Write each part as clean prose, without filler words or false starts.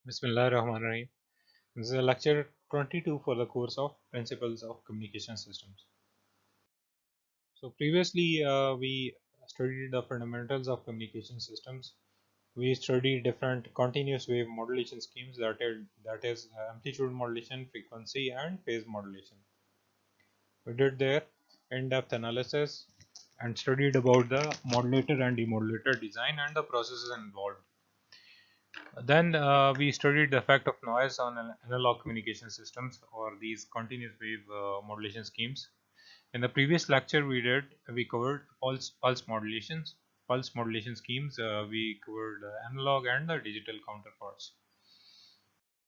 Bismillah ar-Rahman ar-Rahim. This is a lecture 22 for the course of Principles of Communication Systems. So previously we studied the fundamentals of communication systems. We studied different continuous wave modulation schemes, that is amplitude modulation, frequency and phase modulation. We did their in-depth analysis and studied about the modulator and demodulator design and the processes involved. Then we studied the effect of noise on analog communication systems or these continuous wave modulation schemes. In the previous lecture we covered pulse modulation schemes. We covered analog and the digital counterparts.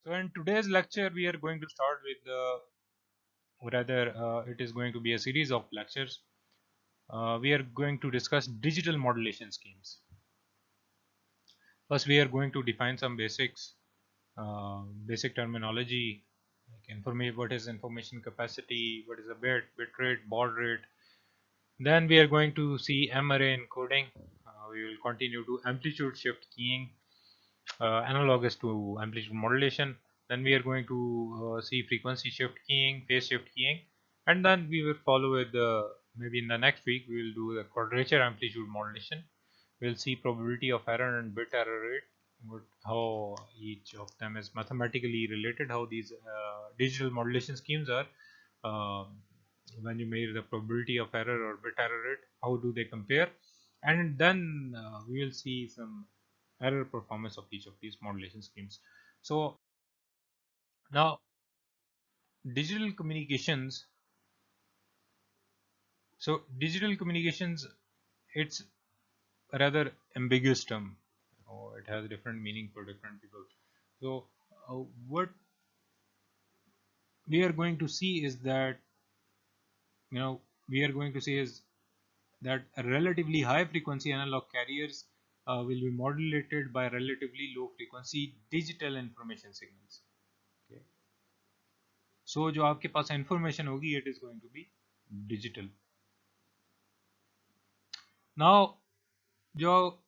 So in today's lecture we are going to start with it is going to be a series of lectures. We are going to discuss digital modulation schemes. First we are going to define some basic terminology like what is information capacity, what is a bit rate, baud rate. Then we are going to see M-array encoding. We will continue to amplitude shift keying, analogous to amplitude modulation. Then we are going to see frequency shift keying, phase shift keying, and then we will follow with maybe in the next week we will do the quadrature amplitude modulation. We'll see probability of error and bit error rate, how each of them is mathematically related, how these digital modulation schemes are uh, when you measure the probability of error or bit error rate, how do they compare, and then we will see some error performance of each of these modulation schemes. So now digital communications. So digital communications, it's a rather ambiguous term. It has different meaning for different people. So what we are going to see is that we are going to see is that relatively high frequency analog carriers will be modulated by relatively low frequency digital information signals. Okay. So जो आपके पास information होगी, it is going to be digital. Now जो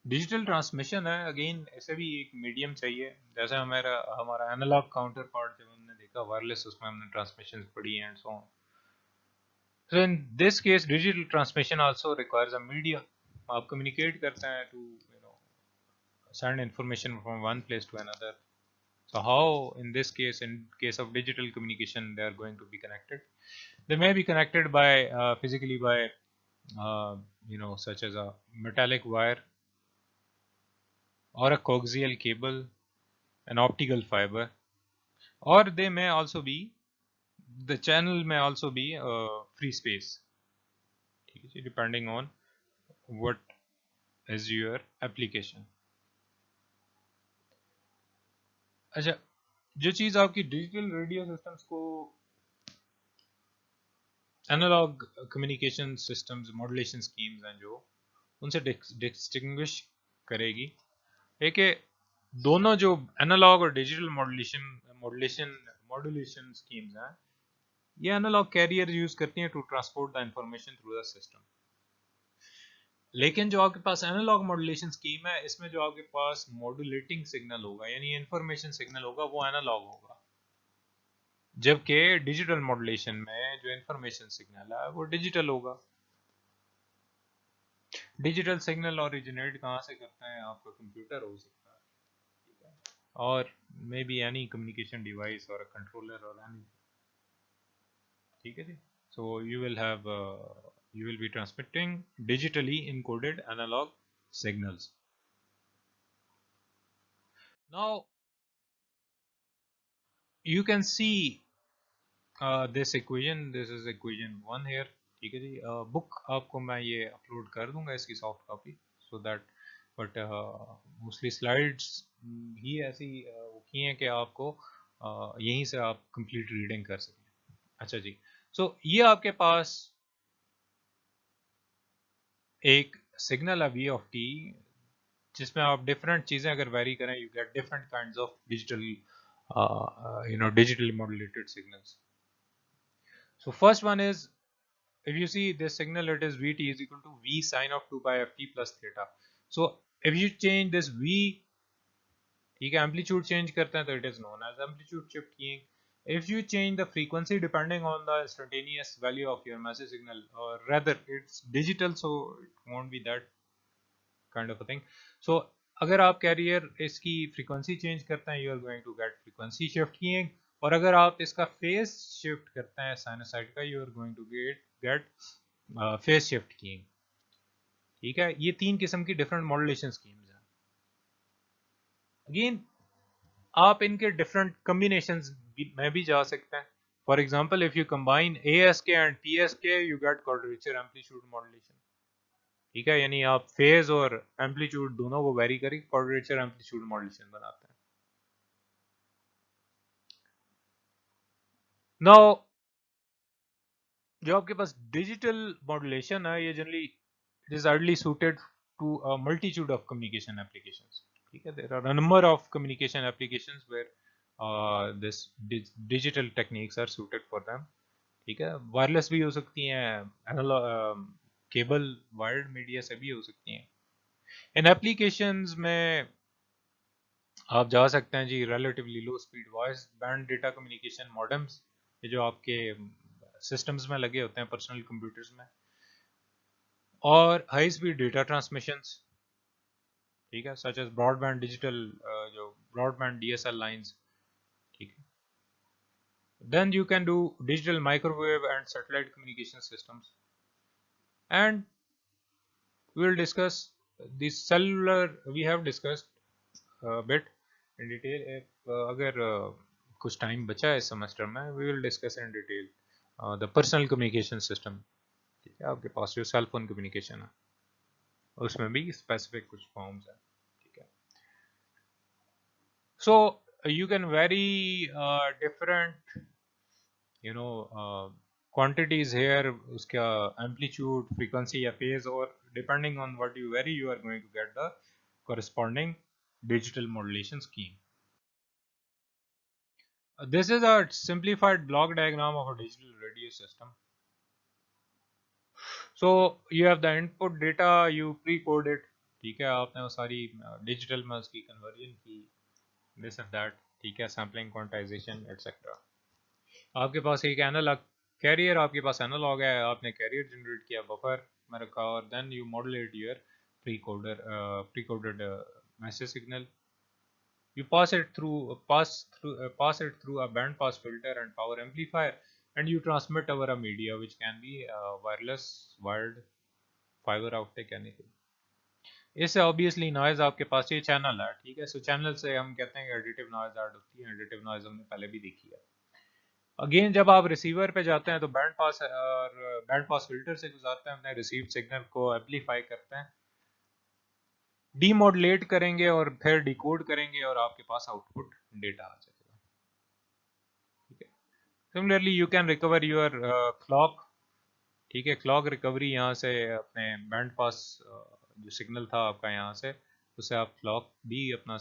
digital transmission है, again ऐसे भी एक medium चाहिए. जैसे हमारा एनालॉग काउंटर पार्ट जब हमने देखा वायरलेस, उसमें हमने ट्रांसमिशन पढ़ी and so on. So in this case digital transmission also requires a media. आप communicate करते हैं to send information from one place to another. So how in this case, in case of digital communication, they are going to be connected? They may be connected by physically by such as a metallic wire or a coaxial cable, an optical fiber, or they may also be, the channel may also be free space, depending on what is your application. अच्छा, जो चीज़ आपकी digital radio systems को analog communication systems modulation schemes हैं जो उनसे distinguish करेगी, है कि दोनों जो एनालॉग और डिजिटल मॉड्यूलेशन स्कीम्स हैं, ये एनालॉग कैरियर यूज करती हैं to transport the information through the system. लेकिन जो आपके पास एनालॉग मॉड्यूलेशन स्कीम है, इसमें जो आपके पास मॉड्यूलेटिंग सिग्नल होगा यानी इंफॉर्मेशन सिग्नल होगा, वो एनालॉग होगा. जबकि डिजिटल मॉड्यूलेशन में जो इंफॉर्मेशन सिग्नल है वो डिजिटल होगा. डिजिटल सिग्नल ओरिजिनेट कहाँ से करता है? आपका कंप्यूटर हो सकता है, और may be any communication device और कंट्रोलर और एनी. ठीक है जी. सो you will be transmitting digitally encoded analog signals. Now you can see this equation. This is equation 1 here. ठीक है जी. बुक आपको मैं ये अपलोड कर दूंगा, इसकी soft copy, so that but mostly slides ही ऐसी वो की हैं कि आपको यहीं से आप कंप्लीट रीडिंग कर सकें. अच्छा जी. सो ये आपके पास एक सिग्नल है वी ऑफ टी, जिसमें आप डिफरेंट चीज़ें अगर वेरी करें, you get different kinds of digital modulated signals. So first one is, if you see this signal, it is Vt is equal to V sine of 2 pi ft plus theta. So if you change this V, ठीक है, amplitude change करते हैं तो it is known as amplitude shift keying. If you change the frequency depending on the instantaneous value of your message signal, or rather it's digital, so it won't be that kind of a thing. So अगर आप career इसकी frequency change करते हैं, you are going to get frequency shift keying. और अगर आप इसका phase shift करते हैं साइनोसाइड का, you are going to get phase shift keying. ठीक है, ये तीन किस्म की डिफरेंट मॉड्यूलेशन स्कीम्स हैं. अगेन आप इनके डिफरेंट कम्बिनेशंस में भी जा सकते हैं. For example, if you combine ASK and PSK, you get quadrature amplitude modulation. ठीक है, यानी आप फेज और एम्पलीट्यूड दोनों को वेरी करके क्वाड्रेचर एम्पलीट्यूड मॉड्यूलेशन बनाते हैं. नाउ जो आपके पास डिजिटल मॉड्यूलेशन है, ये generally it is ideally suited to a multitude of communication applications. ठीक है, there are a number of communication applications where this digital techniques are suited for them. ठीक है, वायरलेस भी हो सकती हैं, एनालॉग केबल वायर्ड मीडिया से भी हो सकती हैं. इन एप्लीकेशंस में आप जा सकते हैं जी relatively low speed voice band data communication modems, ये जो आपके सिस्टम्स में लगे होते हैं पर्सनल कंप्यूटर्स में, और हाई स्पीड डेटा ट्रांसमिशंस. ठीक है, सच एज ब्रॉडबैंड डिजिटल, जो ब्रॉडबैंड DSL लाइंस. ठीक है, then you can do digital microwave and satellite communication systems. And we will discuss the cellular. We have discussed a bit in detail. If अगर कुछ time बचा है इस semester में, we will discuss in detail the personal communication system. ठीक है, आपके पास जो सेल फोन कम्युनिकेशन है उसमें भी स्पेसिफिक कुछ फॉर्म्स हैं. ठीक है, so you can vary different you know quantities here, उसका amplitude, frequency या phase, और depending on what you vary, you are going to get the corresponding digital modulation scheme. This is a simplified block diagram of a digital radio system. So you have the input data, you pre-code it. ठीक है, आपने वो सारी digital में उसकी conversion की, this and that. ठीक है, सैम्पलिंग, क्वांटाइजेशन एटसेट्रा. आपके पास एक एनालॉग कैरियर, आपके पास एनालॉग है, आपने कैरियर जनरेट किया, बफर में रखा, और then you modulate your precoded message signal. You pass it through a band pass filter and power amplifier, and you transmit over a media which can be wireless, wired, fiber optic, anything. इससे obviously noise आपके पास ये channel है. ठीक है, सो channel से हम कहते हैं कि एडिटिव नॉइज ऐड होती है. एडिटिव नॉइज हमने पहले भी देखी है. अगेन जब आप रिसीवर पे जाते हैं तो बैंड पास फिल्टर से गुजारते हैं, अपने रिसीव सिग्नल को एम्पलीफाई करते हैं, डीमॉडुलेट करेंगे और फिर डिकोड करेंगे, और आपके पास आउटपुट डेटा आ जाएगा. ठीक है, similarly you can recover your clock. ठीक है, क्लॉक रिकवरी यहाँ से अपने बैंड पास जो सिग्नल था आपका यहाँ से, उसे आप क्लॉक भी अपना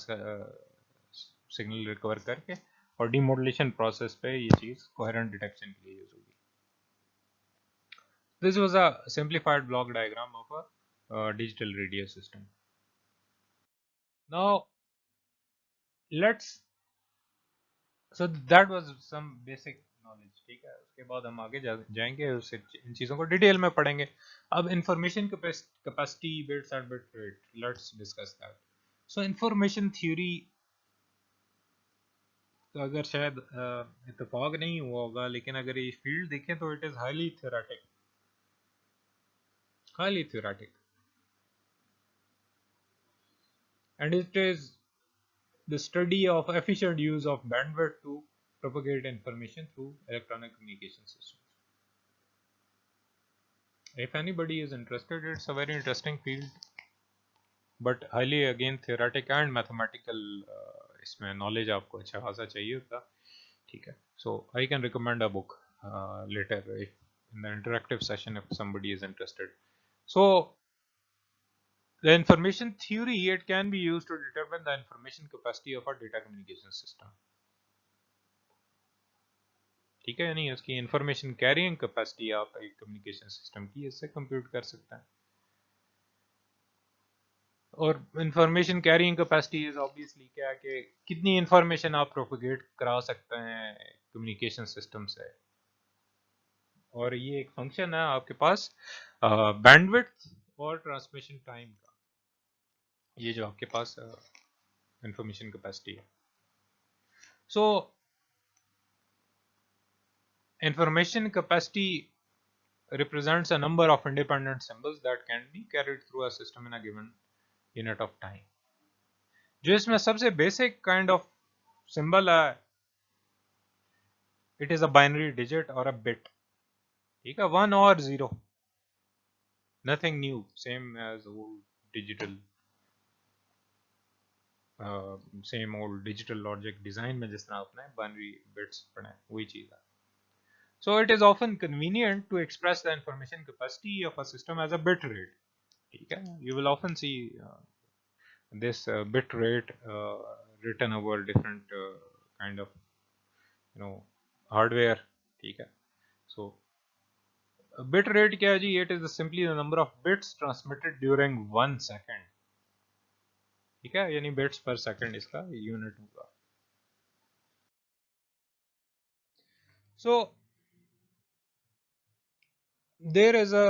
सिग्नल रिकवर करके, और डीमॉडुलेशन प्रोसेस पे ये चीज़ कोहेरेंट डिटेक्शन के लिए यूज होगी. This was a simplified block diagram of a digital radio system. Now let's, so that was some basic knowledge. ठीक है, उसके बाद हम आगे जाएंगे, उससे इन चीज़ों को डिटेल में पढ़ेंगे. अब information capacity, bits and bit rate, let's discuss that. So information theory तो अगर शायद इत्तेफाक नहीं हुआ होगा, लेकिन अगर ये फील्ड देखें तो it is highly theoretic, and it is the study of efficient use of bandwidth to propagate information through electronic communication systems. If anybody is interested, it's a very interesting field, but highly again theoretic and mathematical. इसमें knowledge आपको अच्छा खासा चाहिए होता. ठीक है, so I can recommend a book later if in the interactive session if somebody is interested. So the information theory, it can be used to determine the information capacity of a data communication system. ठीक है, यानी उसकी information carrying capacity आप एक communication system की इससे compute कर सकते हैं. और information carrying capacity is obviously क्या है कि कितनी इंफॉर्मेशन आप प्रोपेगेट करा सकते हैं कम्युनिकेशन सिस्टम से, और ये एक फंक्शन है आपके पास बैंडविड्थ और ट्रांसमिशन टाइम का, ये जो आपके पास इंफॉर्मेशन कैपेसिटी है. सो information capacity represents a number of independent symbols that can be carried through a system in a given unit of time. जो इसमें सबसे बेसिक काइंड ऑफ सिंबल है, it is a binary digit और a bit. ठीक है, 1 और 0, nothing new, same as old digital, same old digital logic design में जिस तरह आपने बाइनरी बिट्स पढ़े वही चीज है. So it is often convenient to express the information capacity of a system as a bit rate. ठीक है, you will often see this bit rate written over different kind of hardware. ठीक है, so bit rate क्या है जी, it is simply the number of bits transmitted during 1 second. ठीक है, यानी bits per second इसका यूनिट होगा. So there is a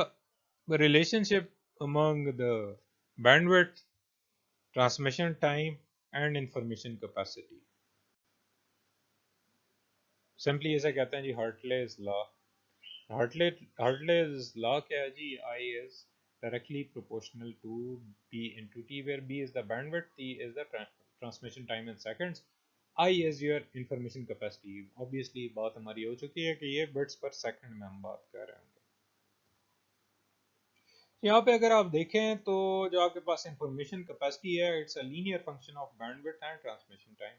relationship among the bandwidth, transmission time and information capacity. Simply इसे कहते हैं जी Hartley's law. Hartley's law क्या है जी, I is directly proportional to B into T, where B is the bandwidth, T is the transmission time in seconds, I is your information capacity. Obviously बात हमारी हो चुकी है कि ये bits per second में हम बात कर रहे हैं. यहाँ पे अगर आप देखें तो जो आपके पास इंफॉर्मेशन कैपेसिटी है, it's a linear function of bandwidth and transmission time.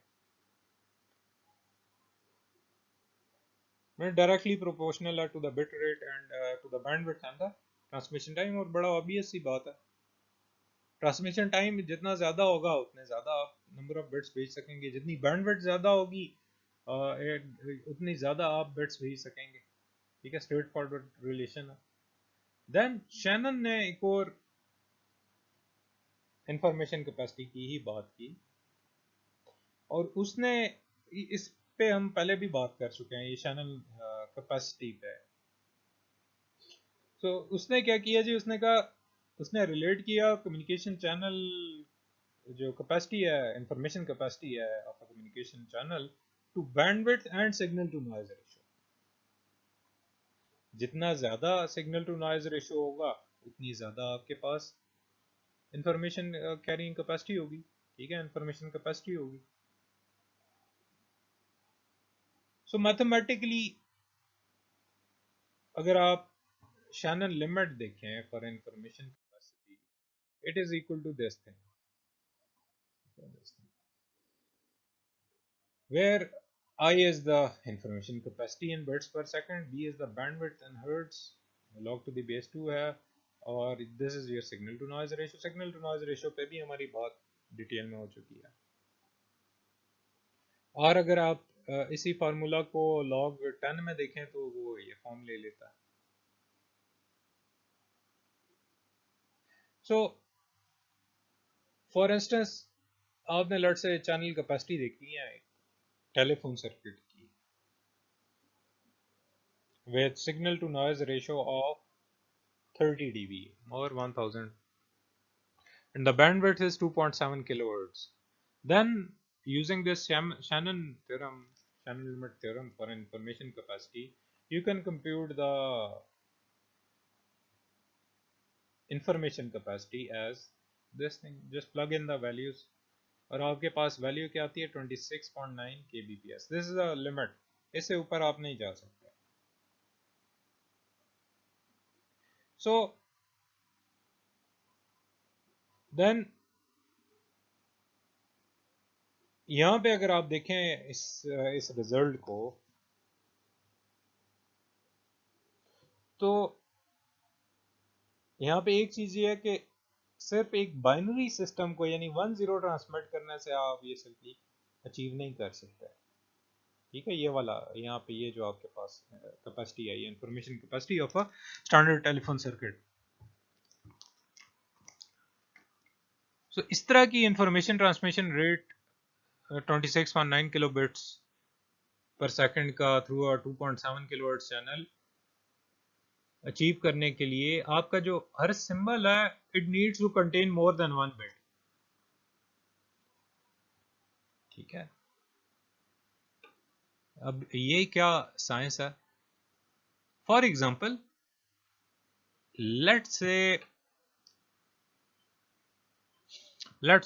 Directly proportional है to the bit rate and to the bandwidth and the transmission time. और बड़ा ऑब्वियस सी बात है, ट्रांसमिशन टाइम जितना ज्यादा होगा उतने ज्यादा आप नंबर ऑफ बिट्स भेज सकेंगे, जितनी बैंडविड्थ ज्यादा होगी उतनी ज्यादा आप बिट्स भेज सकेंगे. ठीक है, स्ट्रेट फॉरवर्ड रिलेशन है. देन शैनन ने एक और इंफॉर्मेशन कैपेसिटी की ही बात की, और उसने इस पे हम पहले भी बात कर चुके हैं, ये शैनन कैपेसिटी पे. तो उसने क्या किया जी, उसने कहा, उसने रिलेट किया कम्युनिकेशन चैनल जो कैपेसिटी है, इंफॉर्मेशन कैपेसिटी है of a communication channel to bandwidth and signal to noise ratio. जितना ज्यादा सिग्नल टू नॉइज रेशियो होगा उतनी ज्यादा आपके पास इंफॉर्मेशन कैरिंग कैपेसिटी होगी. ठीक है, इंफॉर्मेशन कैपेसिटी होगी. सो मैथमेटिकली अगर आप शैनन लिमिट देखें for information capacity, it is equal to this thing, where I is the information capacity in bits per second, B is the bandwidth in hertz, log to the base 2 है, और this is your signal to noise ratio. signal to noise ratio पे भी हमारी बात detail में हो चुकी है. और अगर आप इसी फार्मूला को log 10 में देखें तो वो ये फॉर्म ले लेता है. So for instance आपने लट से चैनल कैपेसिटी देखी है टेलीफोन सर्किट की with signal to noise ratio of 30 dB or 1000, and the bandwidth is 2.7 kilohertz. Then using this Shannon theorem, Shannon limit theorem for information capacity, you can compute the information capacity as this thing. Just plug in the values और आपके पास value क्या आती है 26.9 kbps. This is a limit, इससे ऊपर आप नहीं जा सकते. सो देन यहाँ पे अगर आप देखें इस रिजल्ट को, तो यहाँ पे एक चीज ये है कि सिर्फ एक बाइनरी सिस्टम को यानी 1-0 ट्रांसमिट करने से आप ये सिंपली अचीव नहीं कर सकते. ठीक है, ये वाला यहाँ पे ये जो आपके पास कैपेसिटी है, ये information capacity of a standard telephone circuit. So इस तरह की information transmission rate 26.9 kilo bits per second का थ्रू 2.7 किलोहर्ट्ज चैनल अचीव करने के लिए आपका जो हर सिंबल है it needs to contain more than one bit. ठीक है, अब ये क्या साइंस है? फॉर एग्जाम्पल लेट्स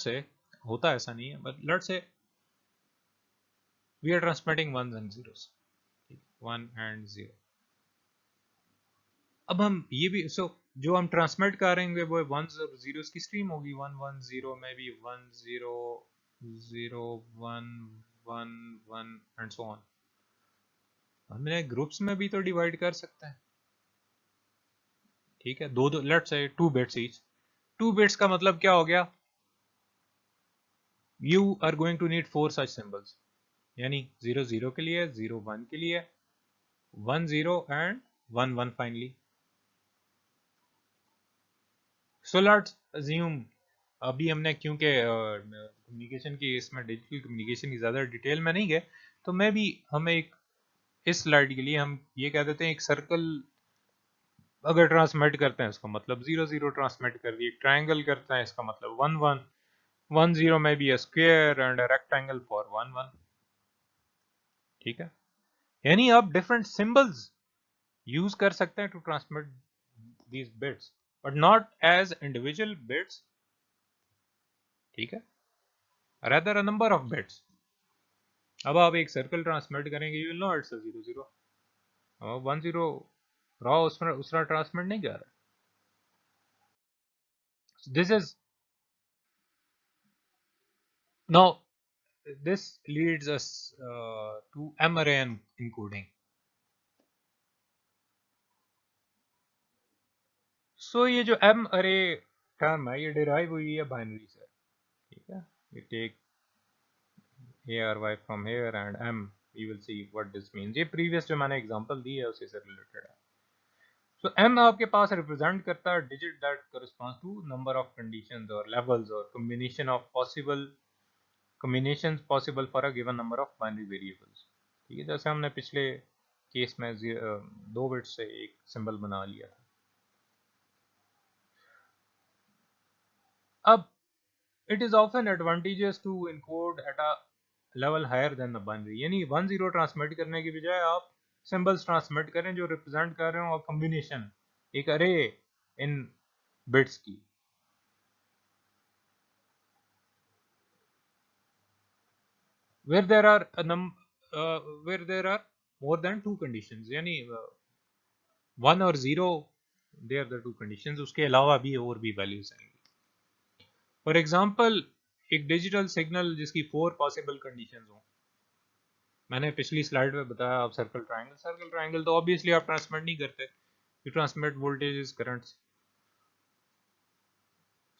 से होता ऐसा नहीं है, but let's say we are transmitting one and zeros, one and zero. अब हम ये भी जो हम ट्रांसमिट करेंगे वो वन और जीरोस की स्ट्रीम होगी, वन वन जीरो में भी one zero zero one one one and so on. हमने ग्रुप्स में भी तो डिवाइड कर सकते हैं। ठीक है, दो दो let's say 2 bits each. 2 bits का मतलब क्या हो गया? You are going to need 4 such symbols, यानी 0 0 के लिए, 0 1 के लिए, 1 0 and 1 1 finally. So let's assume, अभी हमने क्योंकि कम्युनिकेशन की इसमें डिजिटल कम्युनिकेशन की ज़्यादा डिटेल में नहीं गए, तो मैं भी हमें एक इस स्लाइड के लिए हम ये कह देते हैं एक सर्कल अगर ट्रांसमिट करते हैं इसका मतलब 0 0 ट्रांसमिट कर दिए, ट्रायंगल करते हैं इसका मतलब 1 1, 1 0 में भी a square and a rectangle for 1 1। ठीक है, यानी आप डिफरेंट सिंबल्स यूज कर सकते हैं to transmit these bits but not as individual bits। ठीक है, rather a number of bits। अब आप एक सर्कल ट्रांसमिट करेंगे, you will know it's 0 0। 1 0 raw उसमें ट्रांसमिट नहीं जा रहा। This is now this leads us to M-array encoding। So ये जो M-array टर्म है ये डिराइव हुई है बाइनरी से। ठीक है, you take a or y from here and M, you will see what this means। ये previous जो मैंने एग्जांपल दी है उसी से रिलेटेड है। So M आपके पास रिप्रेजेंट करता है digit that corresponds to number of conditions or levels or combination of possible combinations possible for a given number of binary variables। ठीक है, जैसे हमने पिछले केस में 2 बिट से एक सिंबल बना लिया था। अब it is often advantageous to encode at a level higher than the binary, यानी 1 0 ट्रांसमिट करने की बजाय आप सिंबल्स ट्रांसमिट करें जो रिप्रेजेंट कर रहे हो कॉम्बिनेशन, एक अरे इन बिट्स की। where there are a where there are more than 2 conditions, यानी 1 और 0 they are the 2 conditions, उसके अलावा भी और भी वैल्यूज आएंगी। फॉर एग्जाम्पल एक डिजिटल सिग्नल जिसकी 4 पॉसिबल कंडीशंस हो, मैंने पिछली स्लाइड में बताया आप सर्कल ट्रायंगल तो ऑब्वियसली आप ट्रांसमिट नहीं करते, you transmit voltages currents.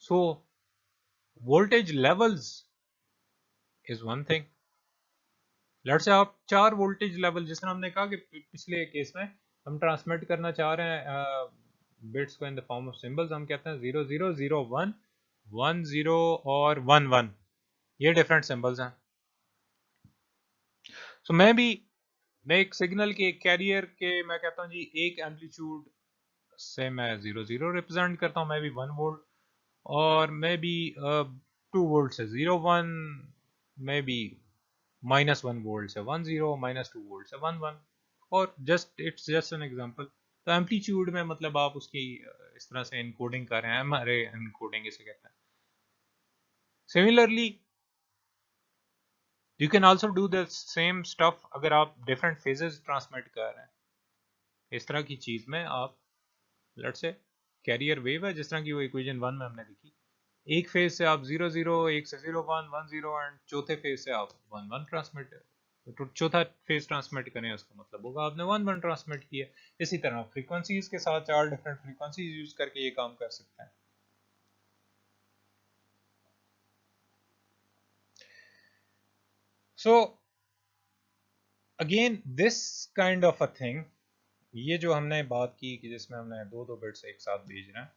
So voltage levels is one thing. Let's say आप 4 वोल्टेज लेवल, जिस तरह हमने कहा कि पिछले केस में हम ट्रांसमिट करना चाह रहे हैं बिट्स को in the form of symbols, हम कहते हैं 0 0 0 1 1 0 और 1 1, ये डिफरेंट सिंबल्स हैं। सो मैं एक सिग्नल के कैरियर के मैं कहता हूँ जी एक एम्पलीट्यूड से मैं 0 0 रिप्रेजेंट करता हूँ, मैं भी 1 वोल्ट, और मैं भी 2 वोल्ट से 0 1, मैं भी -1 वोल्ट से 1 0, -2 वोल्ट से 1 1, और इट्स जस्ट एन एग्जांपल। तो एम्पलीट्यूड में मतलब आप उसकी इस तरह से इनकोडिंग कर रहे हैं, हमारे इनकोडिंग इसे कहते हैं। Similarly you can also do the same stuff अगर आप डिफरेंट फेजेस ट्रांसमिट कर रहे हैं। इस तरह की चीज में आप लेट्स से कैरियर वेव है जिस तरह की वो इक्वेशन 1 में हमने लिखी, एक फेज से आप 0 0, एक से 0 1 1 0 एंड चौथे फेज से आप 1 1 ट्रांसमिट, तो चौथा फेज ट्रांसमिट करें उसका मतलब होगा आपने 1 1 ट्रांसमिट किया। इसी तरह फ्रीक्वेंसीज के साथ 4 डिफरेंट फ्रीक्वेंसीज यूज करके ये काम कर सकते हैं। So again this kind of a thing, ये जो हमने बात की कि जिसमें हमने दो बिट्स एक साथ भेजना है,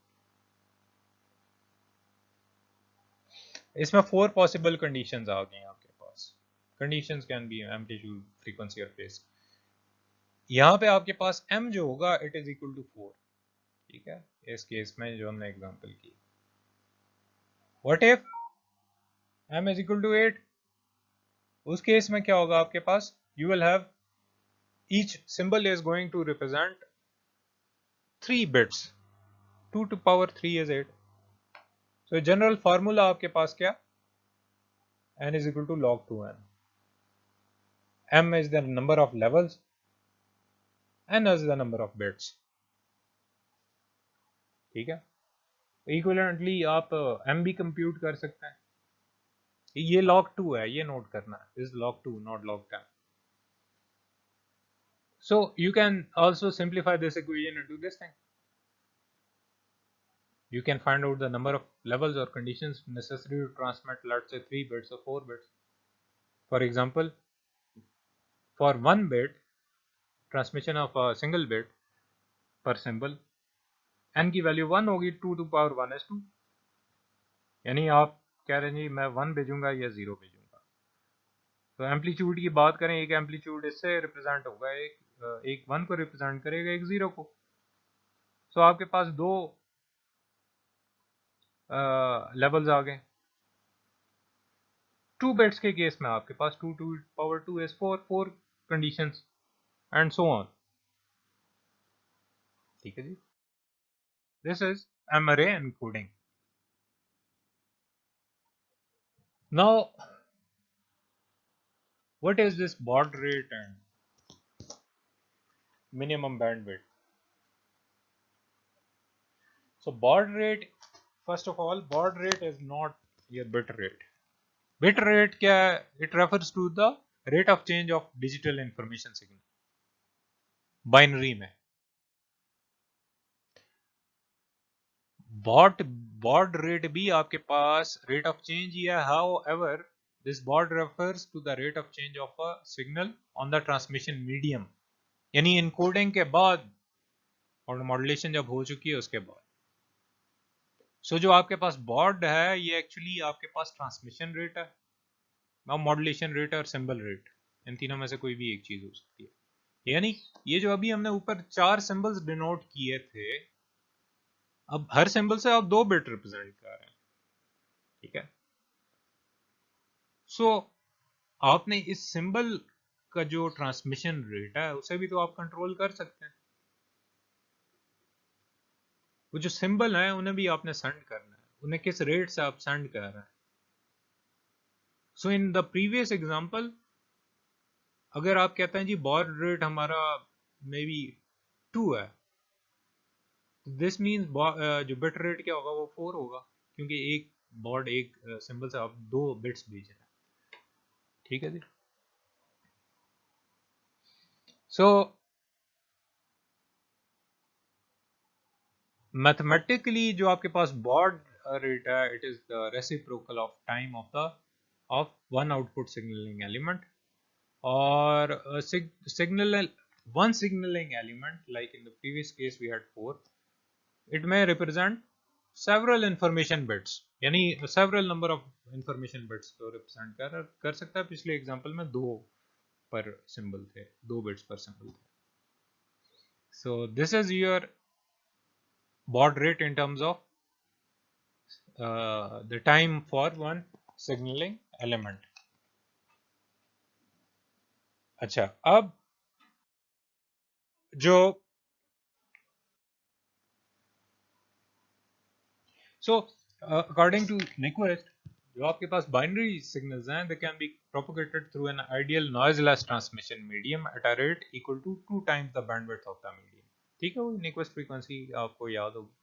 इसमें 4 पॉसिबल कंडीशंस आ गई आपके पास. Conditions can be amplitude, frequency और फेज. यहाँ पे आपके पास m जो होगा इट इज इक्वल टू 4. ठीक है, इस केस में जो हमने एग्जांपल की. What if m is equal to 8? उस केस में क्या होगा आपके पास, you will have each symbol is going to represent 3 bits. 2 to power 3 is 8. So general formula आपके पास क्या, n is equal to log 2n. m is the number of levels, n is the number of bits. ठीक है, equivalently आप m भी compute कर सकते हैं. ये log 2 है, ये नोट करना है, this is log 2 not log 10. So you can also simplify this equation into this thing. You can find out the number of levels or conditions necessary to transmit, let's say 3 bits or 4 bits. For example, for 1 bit transmission of a single bit per symbol, n की value 1 होगी, 2 to power 1 is 2. यानी आप कह रहे हैं जी मैं 1 भेजूंगा या 0 भेजूंगा. तो एम्पलीट्यूड की बात करें, एक एम्पलीट्यूड इससे रिप्रेजेंट होगा, एक 1 को रिप्रेजेंट करेगा, एक 0 को. सो आपके पास दो लेवल्स आ गए. 2 बिट्स के केस में आपके पास 2 to power 2 is 4 conditions and so on. ठीक है जी, this is m array encoding. Now what is this baud rate and minimum bandwidth? So baud rate, first of all, baud rate is not your bit rate. Bit rate क्या है? It refers to the rate of change of digital information signal. Binary में baud rate भी आपके पास rate of change ही है. However, this baud refers to the rate of change of a signal on the transmission medium. यानी encoding के बाद और modulation जब हो चुकी है उसके बाद. सो जो आपके पास baud है ये एक्चुअली आपके पास ट्रांसमिशन रेट है, मॉड्यूलेशन रेट और सिंबल रेट, इन तीनों में से कोई भी एक चीज हो सकती है. यानी ये जो अभी हमने ऊपर 4 सिंबल्स डिनोट किए थे, अब हर सिंबल से आप 2 बिट रिप्रेजेंट कर रहे हैं. ठीक है, सो आपने इस सिंबल का जो ट्रांसमिशन रेट है उसे भी तो आप कंट्रोल कर सकते हैं. वो जो सिंबल है उन्हें भी आपने सेंड करना है, उन्हें किस रेट से आप सेंड कर रहे हैं. सो इन द प्रीवियस एग्जांपल अगर आप कहते हैं जी baud रेट हमारा मे बी 2 है, दिस मीन्स जो बिट रेट क्या होगा वो 4 होगा, क्योंकि एक baud एक सिंबल से आप 2 बिट्स भेज रहे हैं. ठीक है जी. सो मैथमेटिकली जो आपके पास baud रेट है, it is the reciprocal of time of one output signalling element, or one signaling element, like in the previous case we had 4, it may represent several information bits, यानी several number of information bits को represent कर सकता है. पिछले example में 2 पर symbol थे, 2 bits पर सिंबल थे. so this is your baud rate in terms of the time for one signaling element. अच्छा, अब जो so according to Nyquist, जो आपके पास बाइनरी सिग्नल्स हैं, they can be propagated through an ideal noiseless transmission medium at a rate equal to 2 times the bandwidth of the medium. ठीक है, वो Nyquist frequency आपको याद होगी.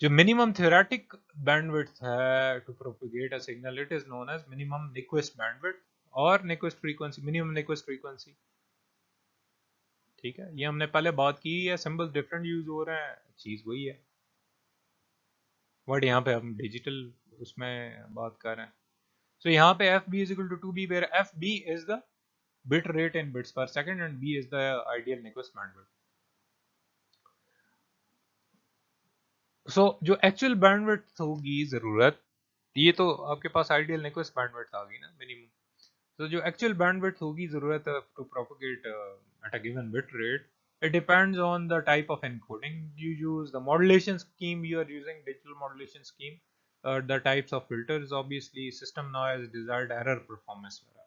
जो मिनिमम थ्योरेटिक बैंडविड्थ है to propagate a signal, it is known as minimum Nyquist bandwidth और Nyquist frequency, minimum Nyquist frequency. ठीक है, ये हमने पहले बात की है. सिंबल डिफरेंट यूज हो रहे हैं, चीज वही है, बट यहाँ पे हम डिजिटल उसमें बात कर रहे हैं. सो यहाँ पे F B is equal to 2b, where F B is the bit rate in bits per second and B is the ideal Nyquist bandwidth. So जो एक्चुअल बैंडविड्थ होगी ज़रूरत, ये तो आपके पास आइडियल निक्वेस्ट बैंडविड्थ आ गई ना मिनिमम। तो जो एक्चुअल बैंडविड्थ होगी ज़रूरत to propagate at a given bit rate, it depends on the type of encoding you use, the modulation scheme you are using, digital modulation scheme, the types of filters, obviously system noise, desired error, performance वगैरह।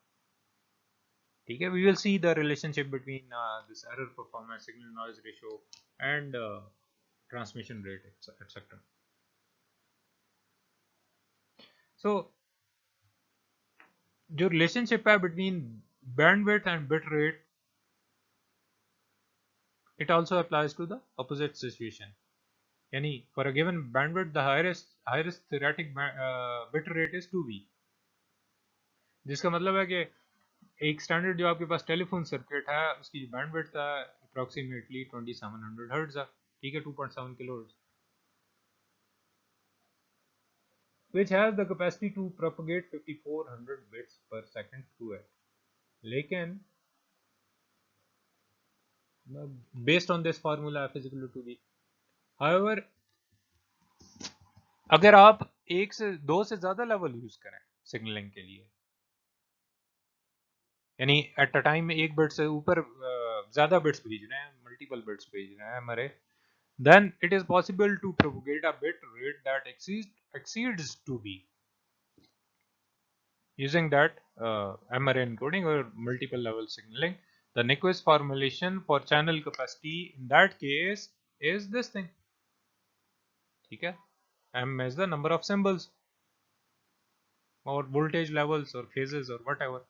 ठीक है, we will see the relationship between this error, performance, signal noise ratio and transmission rate, etc. So जो relationship है between bandwidth and bit rate, it also applies to the opposite situation. यानी for a given bandwidth the highest theoretic bit rate is 2b, जिसका मतलब है कि एक standard जो आपके पास टेलीफोन सर्किट है उसकी बैंडविड्थ है अप्रोक्सीमेटली 2700 हर्ट्ज है, ठीक है, 2.7 kilohertz, which has the capacity to propagate 5400 bits per second through it. लेकिन based on this formula f is equal to 2b, however अगर आप एक से दो से ज्यादा लेवल यूज करें सिग्नलिंग के लिए, यानी एट अ टाइम एक बिट से ऊपर ज्यादा बिट्स भेज रहे हैं, मल्टीपल बिट्स भेज रहे हैं हमारे, then it is possible to propagate a bit rate that exceeds 2b using that MRA encoding or multiple level signaling. The Nyquist formulation for channel capacity in that case is this thing, ठीक है, M is the number of symbols or voltage levels or phases or whatever,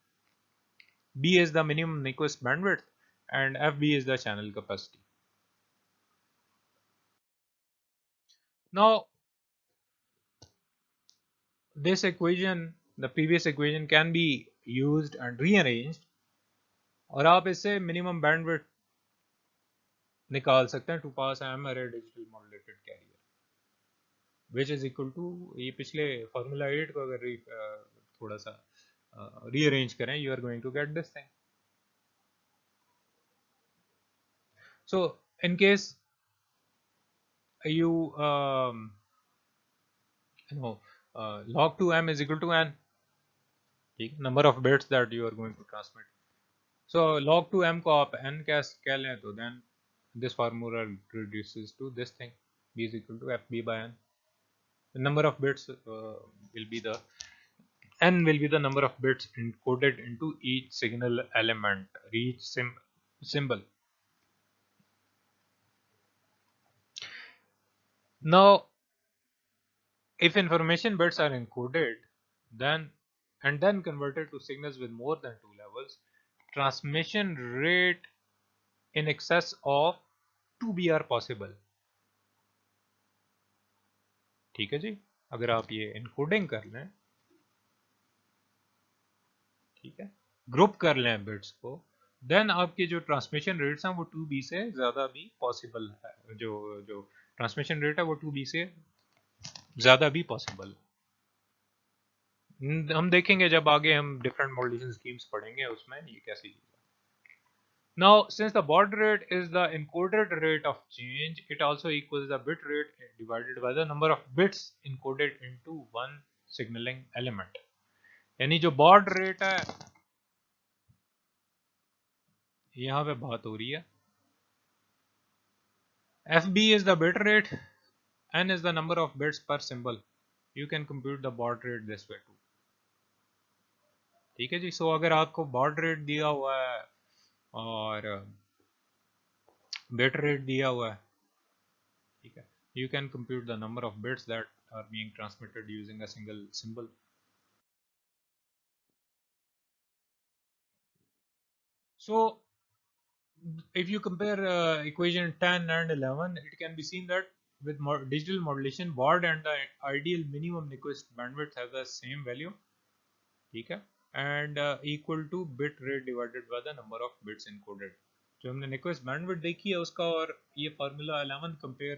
B is the minimum Nyquist bandwidth and FB is the channel capacity. Now this equation, the previous equation, can be used and rearranged और आप इससे minimum bandwidth निकाल सकते हैं to pass M-ary digital modulated carrier which is equal to, ये पिछले formula 8 को अगर थोड़ा सा रीअरेंज करें, you are going to get this thing. So in case you know log 2m is equal to n, ठीक, number of bits that you are going to transmit. So log 2m को आप n कह लें तो then this formula reduces to this thing, b is equal to fb by n. The number of bits will be the n will be the number of bits encoded into each signal element, each symbol. Now if information bits are encoded then and then converted to signals with more than two levels, transmission rate in excess of 2b are possible. ठीक है जी, अगर आप ये encoding कर लें, ठीक है, group कर लें बिट्स को, देन आपके जो ट्रांसमिशन रेट्स हैं वो 2b से ज़्यादा भी पॉसिबल है, जो जो ट्रांसमिशन रेट है वो 2b से ज़्यादा भी पॉसिबल है. हम देखेंगे जब आगे हम डिफरेंट मॉड्यूलेशन स्कीम्स पढ़ेंगे उसमें ये कैसे चीज़ है. Now since the baud rate is the encoded rate of change, it also equals the bit rate divided by the number of bits encoded into one signaling element. यानी जो baud rate है यहाँ पे बात हो रही है, FB is the bit rate, n is the number of bits per symbol. You can compute the baud rate this way too. ठीक है जी. सो अगर आपको baud rate दिया हुआ है और bit rate दिया हुआ है, ठीक है, you can compute the number of bits that are being transmitted using a single symbol. So if you compare equation 10 and 11, it can be seen that with digital modulation, baud and the ideal minimum Nyquist bandwidth have the same value, ठीक है, and equal to bit rate divided by the number of bits encoded. जो हमने Nyquist bandwidth देखी है उसका और ये formula 11 compare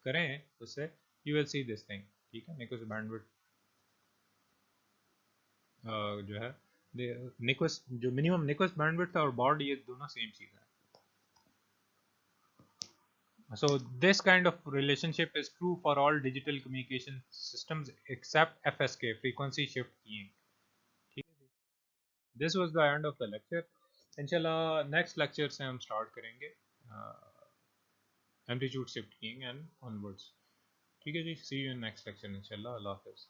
करें उससे, you will see this thing, ठीक है. Nyquist bandwidth जो है Nyquist जो मिनिमम Nyquist bandwidth था और baud, ये दोनों सेम चीज़ है. So this kind of relationship is true for all digital communication systems except FSK, frequency shift keying. This was the end of the lecture. इंशाल्लाह next lecture से हम start करेंगे amplitude shift keying and onwards. ठीक है जी, सी you in next lecture इंशाल्लाह. अल्लाह हाफिज़.